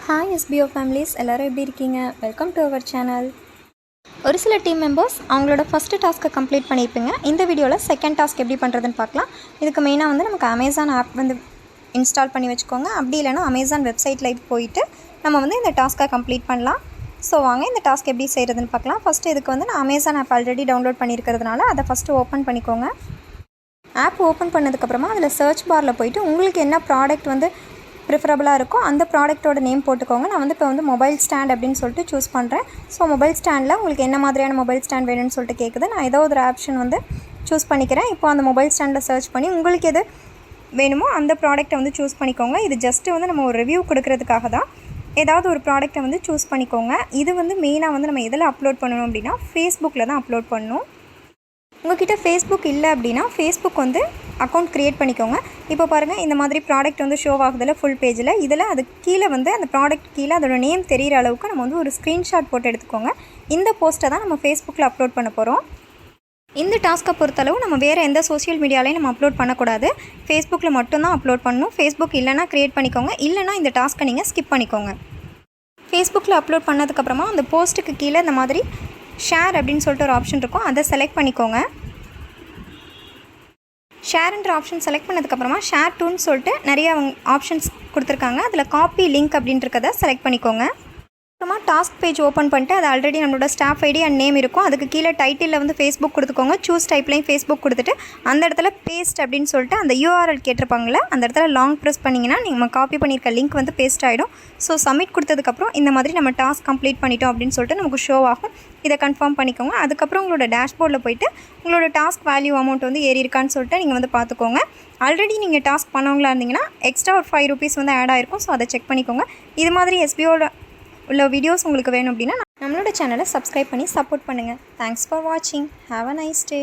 Hi SPO families எல்லோரும் எப்படி இருக்கீங்க? Welcome to our channel. ஒரு சில டீம் மெம்பர்ஸ் அவங்களோட ஃபஸ்ட்டு டாஸ்க்கை கம்ப்ளீட் பண்ணியிருப்பீங்க. இந்த வீடியோவில் செகண்ட் டாஸ்க் எப்படி பண்ணுறதுன்னு பார்க்கலாம். இதுக்கு மெயினாக நமக்கு அமேசான் ஆப் இன்ஸ்டால் பண்ணி வச்சுக்கோங்க. அப்படி இல்லைனா அமேசான் வெப்சைட்டில் போயிட்டு நம்ம இந்த டாஸ்க்கை கம்ப்ளீட் பண்ணலாம். ஸோ வாங்க இந்த டாஸ்க் எப்படி செய்கிறதுன்னு பார்க்கலாம். ஃபஸ்ட்டு இதுக்கு நான் அமேசான் ஆப் ஆல்ரெடி டவுன்லோட் பண்ணியிருக்கிறதுனால அதை ஃபஸ்ட்டு ஓப்பன் பண்ணிக்கோங்க. ஆப் ஓப்பன் பண்ணதுக்கப்புறமா அதில் சர்ச் பாரில் போய்ட்டு உங்களுக்கு என்ன ப்ராடக்ட் ப்ரிஃபரபுளாக இருக்கோ அந்த ப்ராடக்ட்டோட நேம் போட்டுக்கோங்க. நான் இப்போ மொபைல் ஸ்டாண்ட் அப்படின்னு சொல்லிட்டு சூஸ் பண்ணுறேன். ஸோ மொபைல் ஸ்டாண்டில் உங்களுக்கு என்ன மாதிரியான மொபைல் ஸ்டாண்ட் வேணும்னு சொல்லிட்டு கேட்குது. நான் ஏதோ ஒரு ஆப்ஷன் சூஸ் பண்ணிக்கிறேன். இப்போ அந்த மொபைல் ஸ்டாண்டில் சர்ச் பண்ணி உங்களுக்கு எது வேணுமோ அந்த ப்ராடக்ட்டை சூஸ் பண்ணிக்கோங்க. இது ஜஸ்ட்டு நம்ம ஒரு ரிவ்யூ கொடுக்கறதுக்காக தான். ஏதாவது ஒரு ப்ராடக்ட்டை சூஸ் பண்ணிக்கோங்க. இது மெயினாக நம்ம எதில் அப்லோட் பண்ணணும் அப்படின்னா ஃபேஸ்புக்கில் தான் அப்லோட் பண்ணணும். உங்கள்கிட்ட ஃபேஸ்புக் இல்லை அப்படின்னா ஃபேஸ்புக் அக்கௌண்ட் க்ரியேட் பண்ணிக்கோங்க. இப்போ பாருங்கள், இந்த மாதிரி ப்ராடக்ட் ஷோ ஆகுதில்ல ஃபுல் பேஜில். இதில் அது கீழே அந்த ப்ராடக்ட் கீழே அதோட நேம் தெரிகிற அளவுக்கு நம்ம ஒரு ஸ்க்ரீன்ஷாட் போட்டு எடுத்துக்கோங்க. இந்த போஸ்ட்டை தான் நம்ம ஃபேஸ்புக்கில் அப்லோட் பண்ண போகிறோம். இந்த டாஸ்க்கை பொறுத்தளவு நம்ம வேறு எந்த சோஷியல் மீடியாலையும் நம்ம அப்லோட் பண்ணக்கூடாது. ஃபேஸ்புக்கில் மட்டும்தான் அப்லோட் பண்ணணும். ஃபேஸ்புக் இல்லைனா க்ரியேட் பண்ணிக்கோங்க, இல்லைனா இந்த டாஸ்க்கை நீங்கள் ஸ்கிப் பண்ணிக்கோங்க. ஃபேஸ்புக்கில் அப்லோட் பண்ணதுக்கப்புறமா அந்த போஸ்ட்டுக்கு கீழே இந்த மாதிரி ஷேர் அப்படின்னு சொல்லிட்டு ஒரு ஆப்ஷன் இருக்கும். அதை செலக்ட் பண்ணிக்கோங்க. ஷேர்ன்ற ஆப்ஷன் செலக்ட் பண்ணதுக்கப்புறமா ஷேர் டூன்னு சொல்லிட்டு நிறைய ஆப்ஷன்ஸ் கொடுத்துருக்காங்க. அதில் காப்பி லிங்க் அப்படின்றத செலக்ட் பண்ணிக்கோங்க. அப்புறமா டாஸ்க் பேஜ் ஓப்பன் பண்ணிட்டு அது ஆல்ரெடி நம்மளோட ஸ்டாஃப் ஐடி அண்ட் நேம் இருக்கும். அதுக்கு கீழே டைட்டிலில் ஃபேஸ்புக் கொடுத்துக்கோங்க. சூஸ் டைப்லையும் ஃபேஸ்புக் கொடுத்துட்டு அந்த இடத்துல பேஸ்ட் அப்படின்னு சொல்லிட்டு அந்த யூஆர்எல் கேட்டிருப்பாங்களே அந்த இடத்துல லாங் ப்ரெஸ் பண்ணிங்கன்னா நம்ம காப்பி பண்ணியிருக்க லிங்க் பேஸ்ட் ஆகிடும். ஸோ சப்மிட் கொடுத்ததுக்கப்புறம் இந்த மாதிரி நம்ம டாஸ்க் கம்ப்ளீட் பண்ணிட்டோம் அப்படின்னு சொல்லிட்டு நமக்கு ஷோ ஆகும். இதை கன்ஃபார்ம் பண்ணிக்கோங்க. அதுக்கப்புறம் உங்களோட டேஷ்போர்டில் போய்ட்டு உங்களோட டாஸ்க் வேல்யூ அமௌண்ட் ஏறி இருக்கான்னு சொல்லிட்டு நீங்கள் பார்த்துக்கோங்க. ஆல்ரெடி நீங்கள் டாஸ்க் பண்ணவங்களா இருந்தீங்கன்னா எக்ஸ்ட்ரா ஒரு ₹5 ஆட் ஆகிருக்கும். ஸோ அதை செக் பண்ணிக்கோங்க. இது மாதிரி எஸ்பிஓட உள்ள வீடியோஸ் உங்களுக்கு வேணும் அப்படின்னா நம்மளோட சேனலை சப்ஸ்கிரைப் பண்ணி சப்போர்ட் பண்ணுங்கள். தேங்க்ஸ் ஃபார் வாட்சிங். Have a nice day.